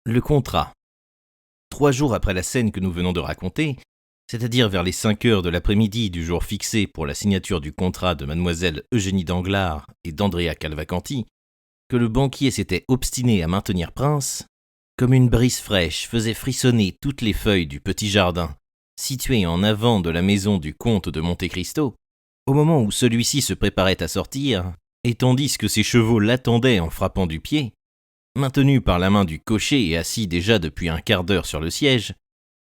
Le contrat. 3 jours après la scène que nous venons de raconter, c'est-à-dire vers les 5 heures de l'après-midi du jour fixé pour la signature du contrat de mademoiselle Eugénie Danglars et d'Andrea Cavalcanti, que le banquier s'était obstiné à maintenir Prince, comme une brise fraîche faisait frissonner toutes les feuilles du petit jardin situé en avant de la maison du comte de Monte Cristo, au moment où celui-ci se préparait à sortir, et tandis que ses chevaux l'attendaient en frappant du pied, maintenu par la main du cocher et assis déjà depuis un quart d'heure sur le siège,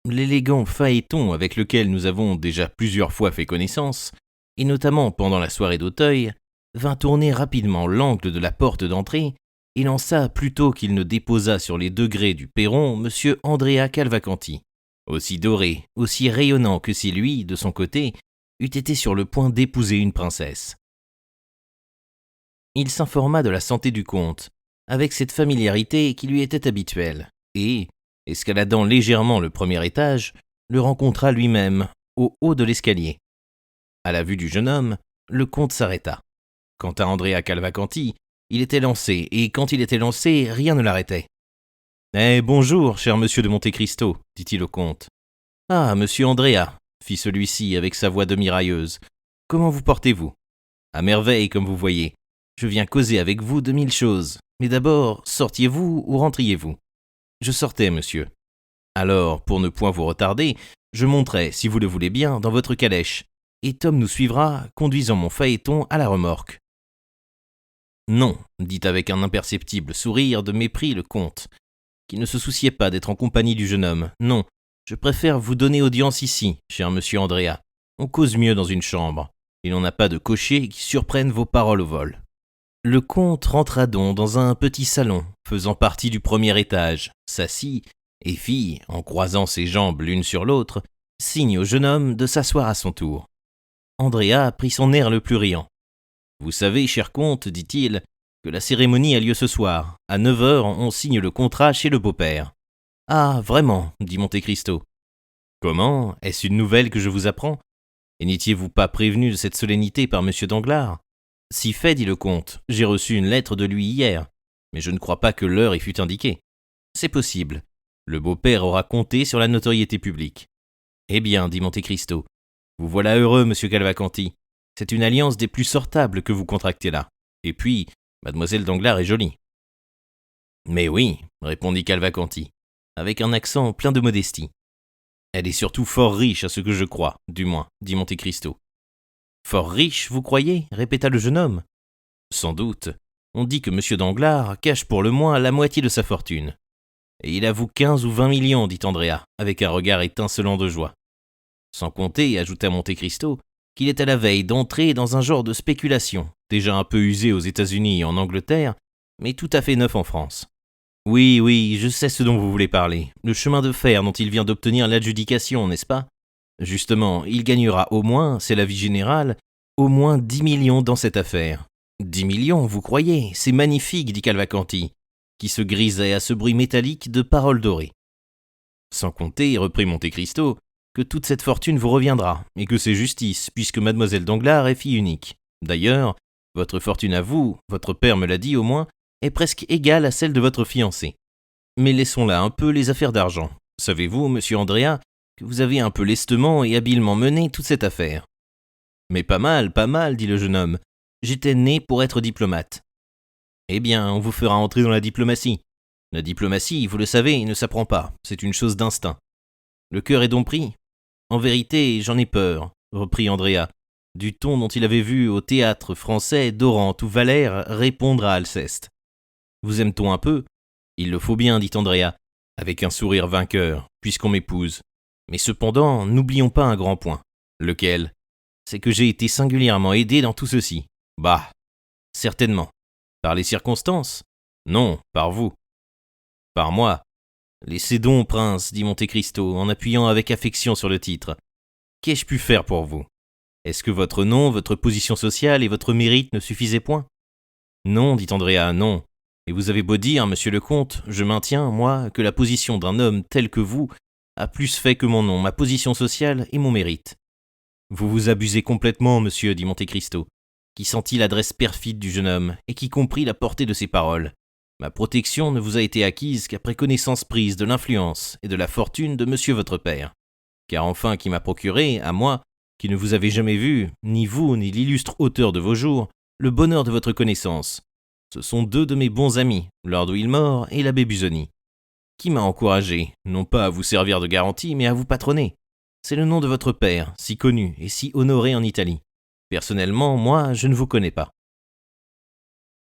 l'élégant phaéton avec lequel nous avons déjà plusieurs fois fait connaissance, et notamment pendant la soirée d'Auteuil, vint tourner rapidement l'angle de la porte d'entrée et lança plutôt qu'il ne déposa sur les degrés du perron M. Andrea Cavalcanti, aussi doré, aussi rayonnant que si lui, de son côté, eût été sur le point d'épouser une princesse. Il s'informa de la santé du comte, avec cette familiarité qui lui était habituelle, et, escaladant légèrement le premier étage, le rencontra lui-même, au haut de l'escalier. À la vue du jeune homme, le comte s'arrêta. Quant à Andrea Cavalcanti, il était lancé, et quand il était lancé, rien ne l'arrêtait. « Eh, bonjour, cher monsieur de Monte Cristo, dit-il au comte. « Ah, monsieur Andrea, fit celui-ci avec sa voix demi-railleuse. Comment vous portez-vous ? À merveille, comme vous voyez. Je viens causer avec vous de 1000 choses. Mais d'abord, sortiez-vous ou rentriez-vous ? Je sortais, monsieur. Alors, pour ne point vous retarder, je monterai, si vous le voulez bien, dans votre calèche, et Tom nous suivra, conduisant mon phaéton à la remorque. Non, dit avec un imperceptible sourire de mépris le comte, qui ne se souciait pas d'être en compagnie du jeune homme. Non, je préfère vous donner audience ici, cher monsieur Andrea. On cause mieux dans une chambre, et l'on n'a pas de cocher qui surprenne vos paroles au vol. Le comte rentra donc dans un petit salon, faisant partie du premier étage, s'assit, et fit, en croisant ses jambes l'une sur l'autre, signe au jeune homme de s'asseoir à son tour. Andrea prit son air le plus riant. « Vous savez, cher comte, dit-il, que la cérémonie a lieu ce soir. À 9 heures, on signe le contrat chez le beau-père. »« Ah, vraiment, dit Monte Cristo. »« Comment ? Est-ce une nouvelle que je vous apprends ? Et n'étiez-vous pas prévenu de cette solennité par M. Danglars ? » ?»« Si fait, dit le comte, j'ai reçu une lettre de lui hier, mais je ne crois pas que l'heure y fût indiquée. C'est possible. Le beau-père aura compté sur la notoriété publique. »« Eh bien, dit Monte Cristo, vous voilà heureux, monsieur Cavalcanti. C'est une alliance des plus sortables que vous contractez là. Et puis, mademoiselle Danglars est jolie. »« Mais oui, répondit Cavalcanti, avec un accent plein de modestie. Elle est surtout fort riche à ce que je crois, du moins, dit Monte Cristo. Fort riche, vous croyez ? Répéta le jeune homme. Sans doute. On dit que M. Danglars cache pour le moins la moitié de sa fortune. Et il avoue 15 ou 20 millions, dit Andrea, avec un regard étincelant de joie. Sans compter, ajouta Monte Cristo, qu'il est à la veille d'entrer dans un genre de spéculation, déjà un peu usé aux États-Unis et en Angleterre, mais tout à fait neuf en France. Oui, oui, je sais ce dont vous voulez parler. Le chemin de fer dont il vient d'obtenir l'adjudication, n'est-ce pas ? Justement, il gagnera au moins, c'est l'avis général, au moins 10 millions dans cette affaire. 10 millions, vous croyez ? C'est magnifique, dit Cavalcanti, qui se grisait à ce bruit métallique de paroles dorées. Sans compter, reprit Monte Cristo, que toute cette fortune vous reviendra, et que c'est justice, puisque mademoiselle Danglars est fille unique. D'ailleurs, votre fortune à vous, votre père me l'a dit au moins, est presque égale à celle de votre fiancé. Mais laissons là un peu les affaires d'argent. Savez-vous, monsieur Andrea, que vous avez un peu lestement et habilement mené toute cette affaire. Mais pas mal, dit le jeune homme. J'étais né pour être diplomate. Eh bien, on vous fera entrer dans la diplomatie. La diplomatie, vous le savez, ne s'apprend pas, c'est une chose d'instinct. Le cœur est donc pris ? En vérité, j'en ai peur, reprit Andrea, du ton dont il avait vu au théâtre français Dorante ou Valère répondre à Alceste. Vous aime-t-on un peu ? Il le faut bien, dit Andrea, avec un sourire vainqueur, puisqu'on m'épouse. Mais cependant, n'oublions pas un grand point. Lequel ? C'est que j'ai été singulièrement aidé dans tout ceci. Bah, certainement. Par les circonstances ? Non, par vous. Par moi. Laissez donc, prince, dit Monte Cristo, en appuyant avec affection sur le titre. Qu'ai-je pu faire pour vous ? Est-ce que votre nom, votre position sociale et votre mérite ne suffisaient point ? Non, dit Andrea, non. Et vous avez beau dire, monsieur le comte, je maintiens, moi, que la position d'un homme tel que vous a plus fait que mon nom, ma position sociale et mon mérite. Vous vous abusez complètement, monsieur, dit Monte Cristo, qui sentit l'adresse perfide du jeune homme et qui comprit la portée de ses paroles. Ma protection ne vous a été acquise qu'après connaissance prise de l'influence et de la fortune de monsieur votre père. Car enfin qui m'a procuré, à moi, qui ne vous avez jamais vu, ni vous, ni l'illustre auteur de vos jours, le bonheur de votre connaissance. Ce sont deux de mes bons amis, Lord Wilmore et l'abbé Busoni. Qui m'a encouragé, non pas à vous servir de garantie, mais à vous patronner. C'est le nom de votre père, si connu et si honoré en Italie. Personnellement, moi, je ne vous connais pas.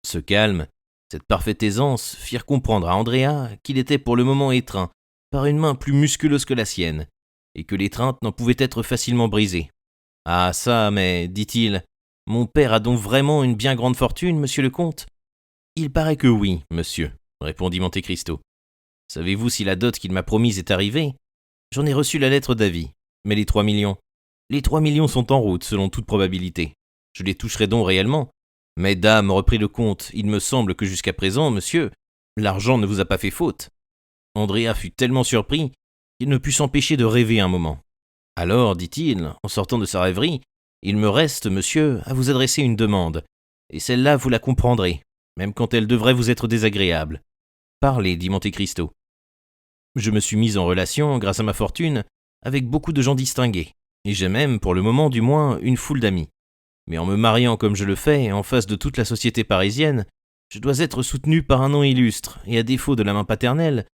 Ce calme, cette parfaite aisance firent comprendre à Andrea qu'il était pour le moment étreint par une main plus musculeuse que la sienne, et que l'étreinte n'en pouvait être facilement brisée. « Ah ça, mais, dit-il, mon père a donc vraiment une bien grande fortune, monsieur le comte ?»« Il paraît que oui, monsieur, » répondit Monte Cristo. « Savez-vous si la dot qu'il m'a promise est arrivée ? J'en ai reçu la lettre d'avis. Mais les 3 millions ? Les 3 millions sont en route, selon toute probabilité. Je les toucherai donc réellement. Mais dame, reprit le comte, il me semble que jusqu'à présent, monsieur, l'argent ne vous a pas fait faute. » Andrea fut tellement surpris qu'il ne put s'empêcher de rêver un moment. « Alors, dit-il, en sortant de sa rêverie, il me reste, monsieur, à vous adresser une demande, et celle-là vous la comprendrez, même quand elle devrait vous être désagréable. Parlez, dit Monte Cristo. Je me suis mis en relation, grâce à ma fortune, avec beaucoup de gens distingués, et j'ai même, pour le moment du moins, une foule d'amis. Mais en me mariant comme je le fais, en face de toute la société parisienne, je dois être soutenu par un nom illustre, et à défaut de la main paternelle,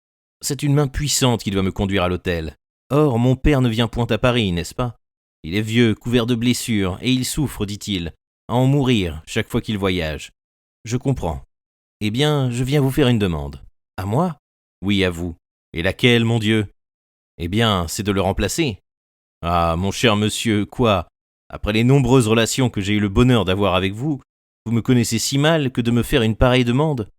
c'est une main puissante qui doit me conduire à l'hôtel. Or, mon père ne vient point à Paris, n'est-ce pas ? Il est vieux, couvert de blessures, et il souffre, dit-il, à en mourir chaque fois qu'il voyage. Je comprends. Eh bien, je viens vous faire une demande. À moi ? Oui, à vous. Et laquelle, mon Dieu ? Eh bien, c'est de le remplacer. Ah, mon cher monsieur, quoi ? Après les nombreuses relations que j'ai eu le bonheur d'avoir avec vous, vous me connaissez si mal que de me faire une pareille demande ?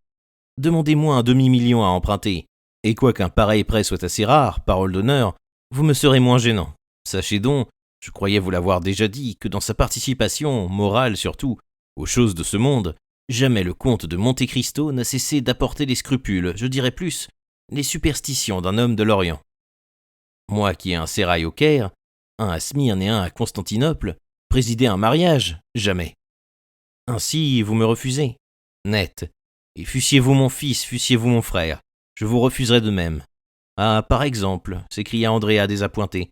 Demandez-moi un demi-million à emprunter, et quoiqu'un pareil prêt soit assez rare, parole d'honneur, vous me serez moins gênant. Sachez donc, je croyais vous l'avoir déjà dit, que dans sa participation, morale surtout, aux choses de ce monde, jamais le comte de Monte Cristo n'a cessé d'apporter les scrupules, je dirais plus, les superstitions d'un homme de l'Orient. Moi qui ai un sérail au Caire, un à Smyrne et un à Constantinople, présider un mariage, jamais. Ainsi, vous me refusez. Net. Et fussiez-vous mon fils, fussiez-vous mon frère, je vous refuserais de même. Ah, par exemple, s'écria Andrea désappointé.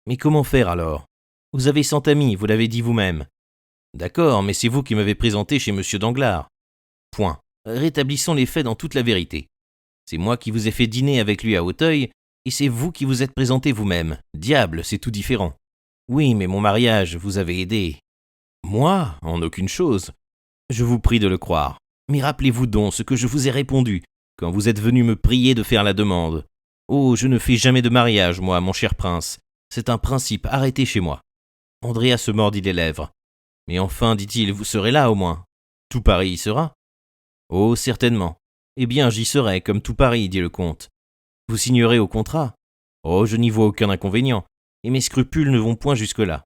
Mais comment faire alors ? Vous avez 100 amis, vous l'avez dit vous-même. D'accord, mais c'est vous qui m'avez présenté chez monsieur Danglars. Point. Rétablissons les faits dans toute la vérité. C'est moi qui vous ai fait dîner avec lui à Auteuil, et c'est vous qui vous êtes présenté vous-même. Diable, c'est tout différent. Oui, mais mon mariage, vous avez aidé. Moi, en aucune chose. Je vous prie de le croire. Mais rappelez-vous donc ce que je vous ai répondu, quand vous êtes venu me prier de faire la demande. Oh, je ne fais jamais de mariage, moi, mon cher prince. C'est un principe arrêté chez moi. Andrea se mordit les lèvres. Mais enfin, dit-il, vous serez là au moins. Tout Paris y sera. Oh, certainement. Eh bien, j'y serai, comme tout Paris, dit le comte. Vous signerez au contrat. Oh, je n'y vois aucun inconvénient, et mes scrupules ne vont point jusque-là.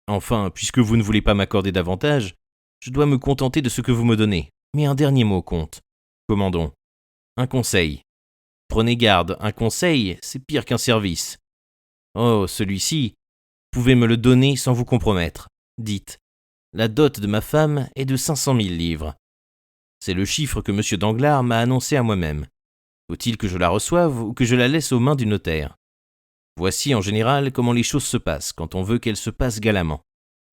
Enfin, puisque vous ne voulez pas m'accorder davantage, je dois me contenter de ce que vous me donnez. Mais un dernier mot, comte. Commandons. Un conseil. Prenez garde, un conseil, c'est pire qu'un service. Oh, celui-ci, vous pouvez me le donner sans vous compromettre. Dites, la dot de ma femme est de 500 000 livres. C'est le chiffre que M. Danglars m'a annoncé à moi-même. Faut-il que je la reçoive ou que je la laisse aux mains du notaire ? Voici en général comment les choses se passent quand on veut qu'elles se passent galamment.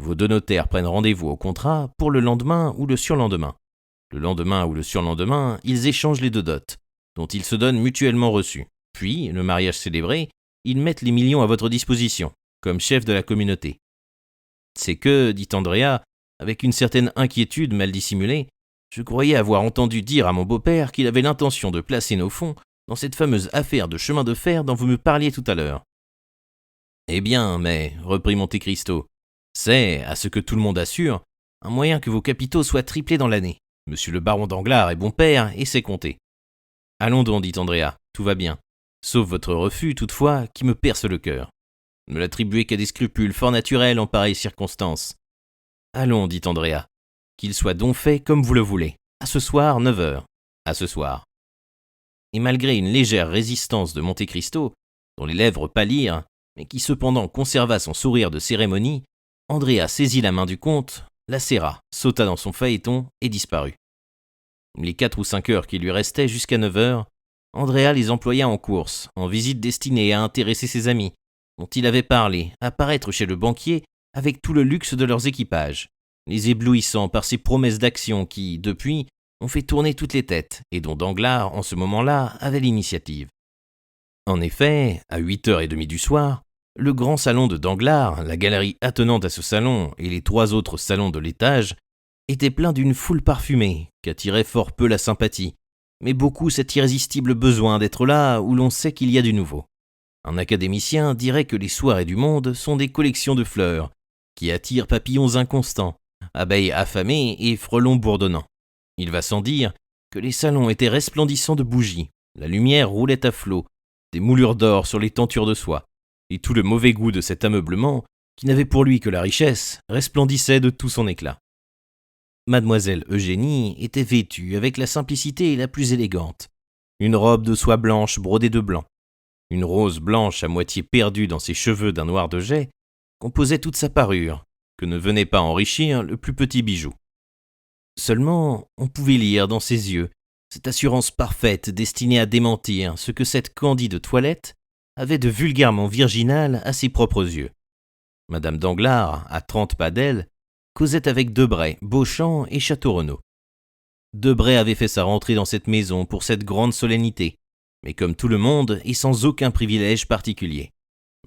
Vos deux notaires prennent rendez-vous au contrat pour le lendemain ou le surlendemain. Le lendemain ou le surlendemain, ils échangent les deux dots, dont ils se donnent mutuellement reçus. Puis, le mariage célébré, ils mettent les millions à votre disposition, comme chef de la communauté. C'est que, dit Andrea, avec une certaine inquiétude mal dissimulée, je croyais avoir entendu dire à mon beau-père qu'il avait l'intention de placer nos fonds dans cette fameuse affaire de chemin de fer dont vous me parliez tout à l'heure. Eh bien, mais, reprit Monte Cristo, c'est, à ce que tout le monde assure, un moyen que vos capitaux soient triplés dans l'année. Monsieur le baron Danglars est bon père et sait compter. Allons donc, dit Andrea, tout va bien. Sauf votre refus, toutefois, qui me perce le cœur. Ne me l'attribuez qu'à des scrupules fort naturels en pareilles circonstances. Allons, dit Andrea, qu'il soit donc fait comme vous le voulez. À ce soir, 9 heures. À ce soir. Et malgré une légère résistance de Monte Cristo, dont les lèvres pâlirent, mais qui cependant conserva son sourire de cérémonie, Andrea saisit la main du comte, la serra, sauta dans son phaéton et disparut. Les 4 ou 5 heures qui lui restaient jusqu'à 9 heures, Andrea les employa en course, en visite destinée à intéresser ses amis, dont il avait parlé, à paraître chez le banquier avec tout le luxe de leurs équipages, les éblouissant par ses promesses d'action qui, depuis, ont fait tourner toutes les têtes et dont Danglars, en ce moment-là, avait l'initiative. En effet, à 8h30 du soir, le grand salon de Danglars, la galerie attenante à ce salon et les 3 autres salons de l'étage étaient pleins d'une foule parfumée qu'attirait fort peu la sympathie, mais beaucoup cet irrésistible besoin d'être là où l'on sait qu'il y a du nouveau. Un académicien dirait que les soirées du monde sont des collections de fleurs qui attirent papillons inconstants, abeilles affamées et frelons bourdonnants. Il va sans dire que les salons étaient resplendissants de bougies, la lumière roulait à flots, des moulures d'or sur les tentures de soie, et tout le mauvais goût de cet ameublement, qui n'avait pour lui que la richesse, resplendissait de tout son éclat. Mademoiselle Eugénie était vêtue avec la simplicité la plus élégante, une robe de soie blanche brodée de blanc, une rose blanche à moitié perdue dans ses cheveux d'un noir de jais, composait toute sa parure, que ne venait pas enrichir le plus petit bijou. Seulement, on pouvait lire dans ses yeux cette assurance parfaite destinée à démentir ce que cette candide toilette avait de vulgairement virginal à ses propres yeux. Madame Danglars, à 30 pas d'elle, causait avec Debray, Beauchamp et Château-Renaud. Debray avait fait sa rentrée dans cette maison pour cette grande solennité, mais comme tout le monde et sans aucun privilège particulier.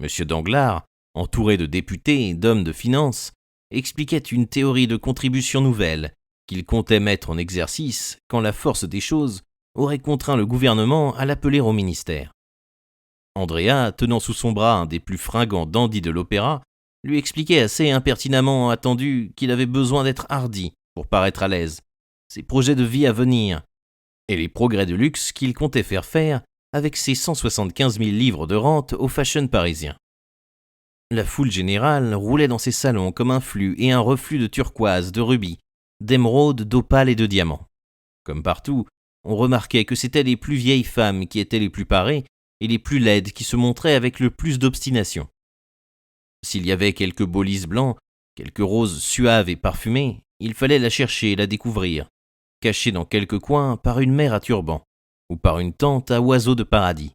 M. Danglars, entouré de députés et d'hommes de finance, expliquait une théorie de contribution nouvelle qu'il comptait mettre en exercice quand la force des choses aurait contraint le gouvernement à l'appeler au ministère. Andrea, tenant sous son bras un des plus fringants dandys de l'opéra, lui expliquait assez impertinemment attendu qu'il avait besoin d'être hardi pour paraître à l'aise, ses projets de vie à venir, et les progrès de luxe qu'il comptait faire avec ses 175 000 livres de rente au fashion parisien. La foule générale roulait dans ses salons comme un flux et un reflux de turquoise, de rubis, d'émeraudes, d'opales et de diamants. Comme partout, on remarquait que c'étaient les plus vieilles femmes qui étaient les plus parées et les plus laides qui se montraient avec le plus d'obstination. S'il y avait quelques beaux lys blancs, quelques roses suaves et parfumées, il fallait la chercher et la découvrir, cachée dans quelque coin par une mère à turban ou par une tante à oiseaux de paradis.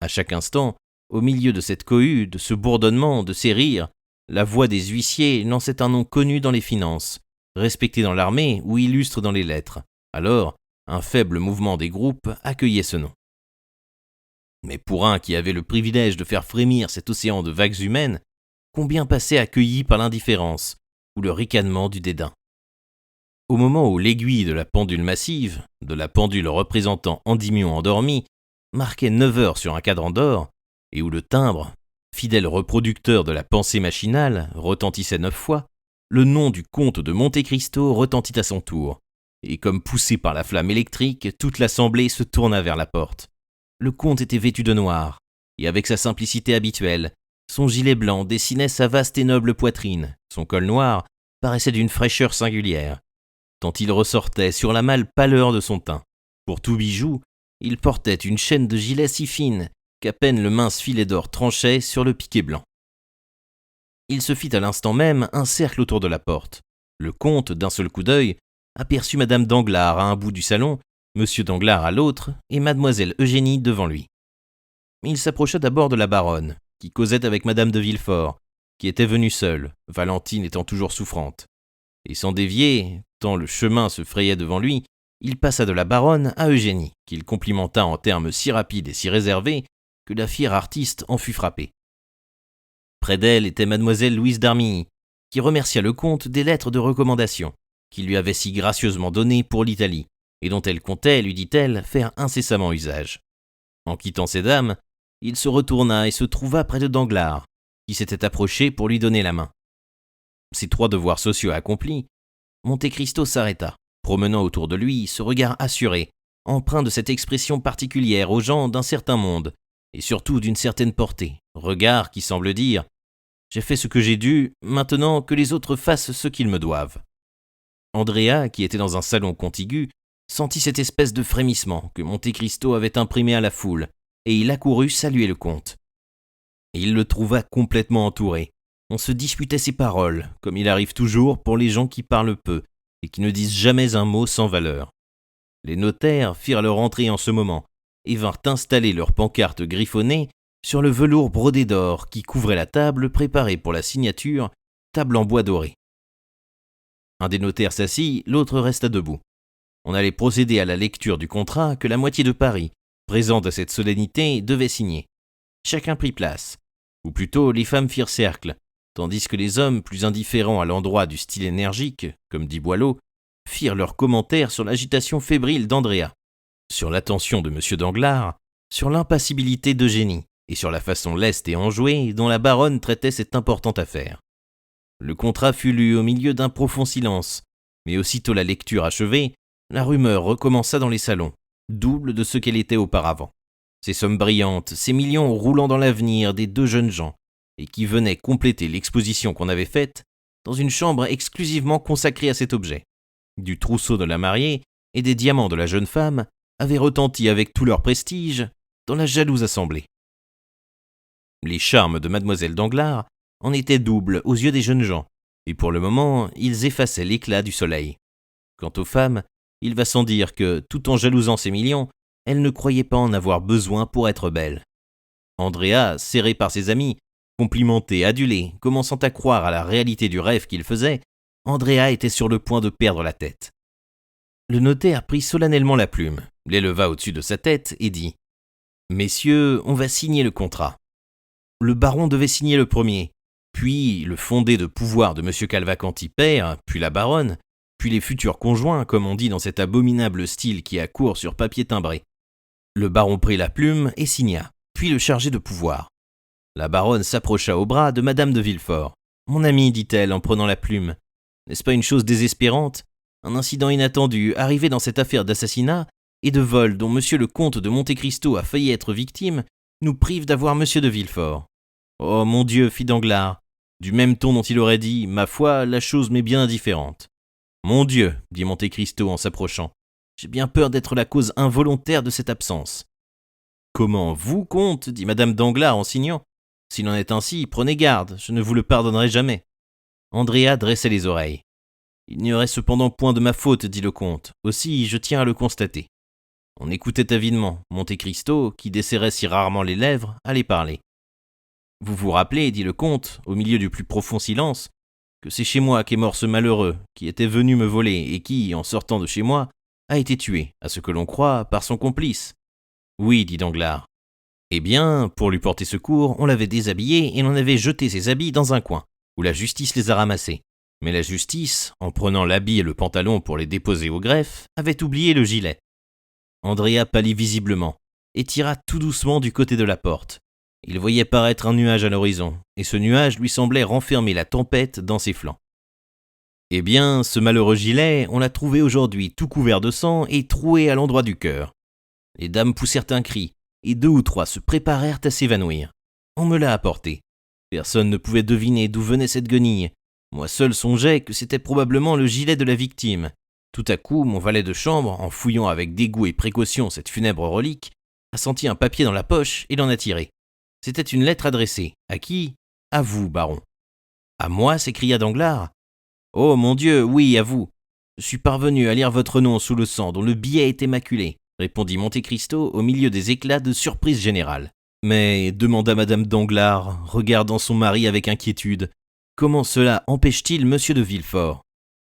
À chaque instant, au milieu de cette cohue, de ce bourdonnement, de ces rires, la voix des huissiers lançait un nom connu dans les finances, respecté dans l'armée ou illustre dans les lettres. Alors, un faible mouvement des groupes accueillait ce nom. Mais pour un qui avait le privilège de faire frémir cet océan de vagues humaines, combien passait accueilli par l'indifférence ou le ricanement du dédain. Au moment où l'aiguille de la pendule massive, de la pendule représentant Endymion endormi, marquait 9 heures sur un cadran d'or, et où le timbre, fidèle reproducteur de la pensée machinale, retentissait 9 fois, le nom du comte de Monte Cristo retentit à son tour, et comme poussé par la flamme électrique, toute l'assemblée se tourna vers la porte. Le comte était vêtu de noir, et avec sa simplicité habituelle, son gilet blanc dessinait sa vaste et noble poitrine, son col noir paraissait d'une fraîcheur singulière, tant il ressortait sur la mâle pâleur de son teint. Pour tout bijou, il portait une chaîne de gilet si fine qu'à peine le mince filet d'or tranchait sur le piqué blanc. Il se fit à l'instant même un cercle autour de la porte. Le comte, d'un seul coup d'œil, aperçut Madame Danglars à un bout du salon, Monsieur Danglars à l'autre, et Mademoiselle Eugénie devant lui. Il s'approcha d'abord de la baronne, qui causait avec Madame de Villefort, qui était venue seule, Valentine étant toujours souffrante. Et sans dévier, tant le chemin se frayait devant lui, il passa de la baronne à Eugénie, qu'il complimenta en termes si rapides et si réservés que la fière artiste en fut frappée. Près d'elle était Mademoiselle Louise d'Armilly, qui remercia le comte des lettres de recommandation qu'il lui avait si gracieusement données pour l'Italie, et dont elle comptait, lui dit-elle, faire incessamment usage. En quittant ces dames, il se retourna et se trouva près de Danglars, qui s'était approché pour lui donner la main. Ses 3 devoirs sociaux accomplis, Monte Cristo s'arrêta, promenant autour de lui ce regard assuré, empreint de cette expression particulière aux gens d'un certain monde, et surtout d'une certaine portée, regard qui semble dire « J'ai fait ce que j'ai dû, maintenant que les autres fassent ce qu'ils me doivent ». Andrea, qui était dans un salon contigu, sentit cette espèce de frémissement que Monte Cristo avait imprimé à la foule, et il accourut saluer le comte. Et il le trouva complètement entouré. On se disputait ses paroles, comme il arrive toujours pour les gens qui parlent peu, et qui ne disent jamais un mot sans valeur. Les notaires firent leur entrée en ce moment et vinrent installer leurs pancartes griffonnées sur le velours brodé d'or qui couvrait la table préparée pour la signature, table en bois doré. Un des notaires s'assit, l'autre resta debout. On allait procéder à la lecture du contrat que la moitié de Paris, présente à cette solennité, devait signer. Chacun prit place, ou plutôt les femmes firent cercle, tandis que les hommes, plus indifférents à l'endroit du style énergique, comme dit Boileau, firent leurs commentaires sur l'agitation fébrile d'Andrea, sur l'attention de M. Danglars, sur l'impassibilité d'Eugénie, et sur la façon leste et enjouée dont la baronne traitait cette importante affaire. Le contrat fut lu au milieu d'un profond silence, mais aussitôt la lecture achevée, la rumeur recommença dans les salons, double de ce qu'elle était auparavant. Ces sommes brillantes, ces millions roulant dans l'avenir des deux jeunes gens, et qui venaient compléter l'exposition qu'on avait faite dans une chambre exclusivement consacrée à cet objet. Du trousseau de la mariée et des diamants de la jeune femme avaient retenti avec tout leur prestige dans la jalouse assemblée. Les charmes de mademoiselle Danglars en étaient doubles aux yeux des jeunes gens, et pour le moment, ils effaçaient l'éclat du soleil. Quant aux femmes, il va sans dire que, tout en jalousant ces millions, elles ne croyaient pas en avoir besoin pour être belles. Andrea, serré par ses amis, complimenté, adulé, commençant à croire à la réalité du rêve qu'il faisait, Andrea était sur le point de perdre la tête. Le notaire prit solennellement la plume, l'éleva au-dessus de sa tête et dit « Messieurs, on va signer le contrat. » Le baron devait signer le premier, puis le fondé de pouvoir de M. Cavalcanti père, puis la baronne, puis les futurs conjoints, comme on dit dans cet abominable style qui accourt sur papier timbré. Le baron prit la plume et signa, puis le chargé de pouvoir. La baronne s'approcha au bras de Madame de Villefort. « Mon ami, dit-elle en prenant la plume, n'est-ce pas une chose désespérante ? Un incident inattendu, arrivé dans cette affaire d'assassinat et de vol dont monsieur le comte de Monte Cristo a failli être victime, nous prive d'avoir monsieur de Villefort. »« Oh mon Dieu, fit Danglars, du même ton dont il aurait dit, ma foi, la chose m'est bien indifférente. »« Mon Dieu, dit Monte Cristo en s'approchant, j'ai bien peur d'être la cause involontaire de cette absence. »« Comment, vous, comte, dit Madame Danglars en signant. S'il en est ainsi, prenez garde, je ne vous le pardonnerai jamais. » Andrea dressait les oreilles. « Il n'y aurait cependant point de ma faute, dit le comte, aussi je tiens à le constater. » On écoutait avidement. Monte Cristo, qui desserrait si rarement les lèvres, allait parler. « Vous vous rappelez, dit le comte, au milieu du plus profond silence, que c'est chez moi qu'est mort ce malheureux, qui était venu me voler et qui, en sortant de chez moi, a été tué, à ce que l'on croit, par son complice. »« Oui, dit Danglars. »« Eh bien, pour lui porter secours, on l'avait déshabillé et l'on avait jeté ses habits dans un coin, où la justice les a ramassés. Mais la justice, en prenant l'habit et le pantalon pour les déposer au greffe, avait oublié le gilet. » Andrea pâlit visiblement et tira tout doucement du côté de la porte. Il voyait paraître un nuage à l'horizon, et ce nuage lui semblait renfermer la tempête dans ses flancs. « Eh bien, ce malheureux gilet, on l'a trouvé aujourd'hui tout couvert de sang et troué à l'endroit du cœur. Les dames poussèrent un cri, et 2 ou 3 se préparèrent à s'évanouir. On me l'a apporté. Personne ne pouvait deviner d'où venait cette guenille. Moi seul songeais que c'était probablement le gilet de la victime. Tout à coup, mon valet de chambre, en fouillant avec dégoût et précaution cette funèbre relique, a senti un papier dans la poche et l'en a tiré. C'était une lettre adressée. À qui ? À vous, baron. »« À moi » s'écria Danglars. « Oh mon Dieu, oui, à vous. Je suis parvenu à lire votre nom sous le sang dont le billet est immaculé, répondit Monte Cristo au milieu des éclats de surprise générale. Mais, demanda Madame Danglars, regardant son mari avec inquiétude, comment cela empêche-t-il monsieur de Villefort ?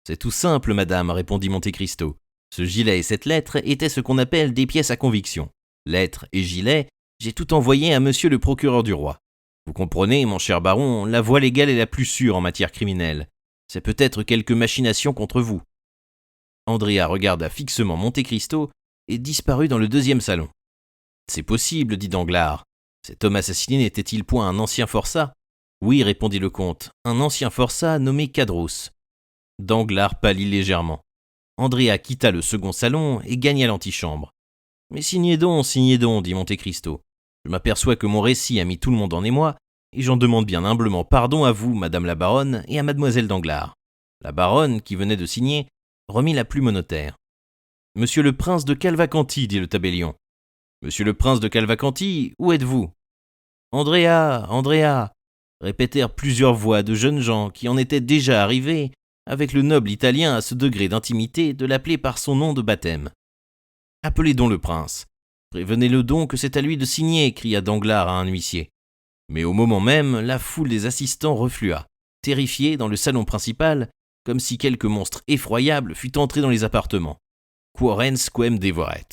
C'est tout simple, madame, répondit Monte Cristo. Ce gilet et cette lettre étaient ce qu'on appelle des pièces à conviction. Lettre et gilet, j'ai tout envoyé à monsieur le procureur du roi. Vous comprenez, mon cher baron, la voie légale est la plus sûre en matière criminelle. C'est peut-être quelque machination contre vous. Andrea regarda fixement Monte Cristo et disparut dans le 2e salon. C'est possible, dit Danglars. Cet homme assassiné n'était-il point un ancien forçat ? Oui, répondit le comte, un ancien forçat nommé Caderousse. Danglars pâlit légèrement. Andrea quitta le 2e salon et gagna l'antichambre. Mais signez donc, dit Monte Cristo. Je m'aperçois que mon récit a mis tout le monde en émoi, et j'en demande bien humblement pardon à vous, madame la baronne, et à mademoiselle Danglars. La baronne, qui venait de signer, remit la plume au notaire. « Monsieur le prince de Cavalcanti, dit le tabellion. « Monsieur le prince de Cavalcanti, où êtes-vous »« Andrea, Andrea » répétèrent plusieurs voix de jeunes gens qui en étaient déjà arrivés, avec le noble Italien à ce degré d'intimité de l'appeler par son nom de baptême. Appelez donc le prince. Prévenez-le donc que c'est à lui de signer, cria Danglars à un huissier. Mais au moment même, la foule des assistants reflua, terrifiée dans le salon principal, comme si quelque monstre effroyable fût entré dans les appartements. Quorens quem devoret.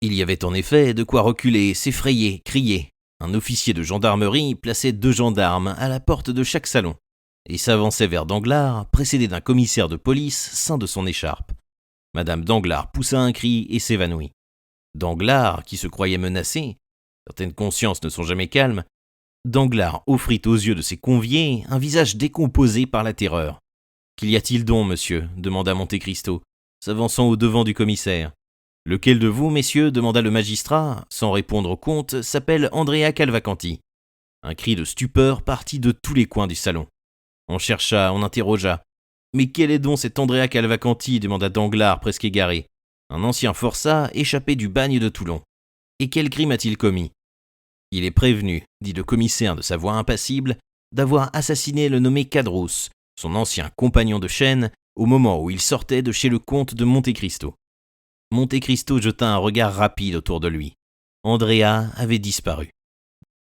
Il y avait en effet de quoi reculer, s'effrayer, crier. Un officier de gendarmerie plaçait 2 gendarmes à la porte de chaque salon et s'avançait vers Danglars, précédé d'un commissaire de police ceint de son écharpe. Madame Danglars poussa un cri et s'évanouit. Danglars, qui se croyait menacé, certaines consciences ne sont jamais calmes, Danglars offrit aux yeux de ses conviés un visage décomposé par la terreur. « Qu'y a-t-il donc, monsieur » demanda Monte Cristo, s'avançant au-devant du commissaire. « Lequel de vous, messieurs, demanda le magistrat, sans répondre au comte, s'appelle Andrea Cavalcanti. » Un cri de stupeur partit de tous les coins du salon. On chercha, on interrogea. « Mais quel est donc cet Andrea Cavalcanti » demanda Danglars, presque égaré. « Un ancien forçat échappé du bagne de Toulon. Et quel crime a-t-il commis ?»« Il est prévenu, dit le commissaire de sa voix impassible, d'avoir assassiné le nommé Caderousse, son ancien compagnon de chaîne, au moment où il sortait de chez le comte de Monte Cristo. » Monte Cristo jeta un regard rapide autour de lui. Andrea avait disparu.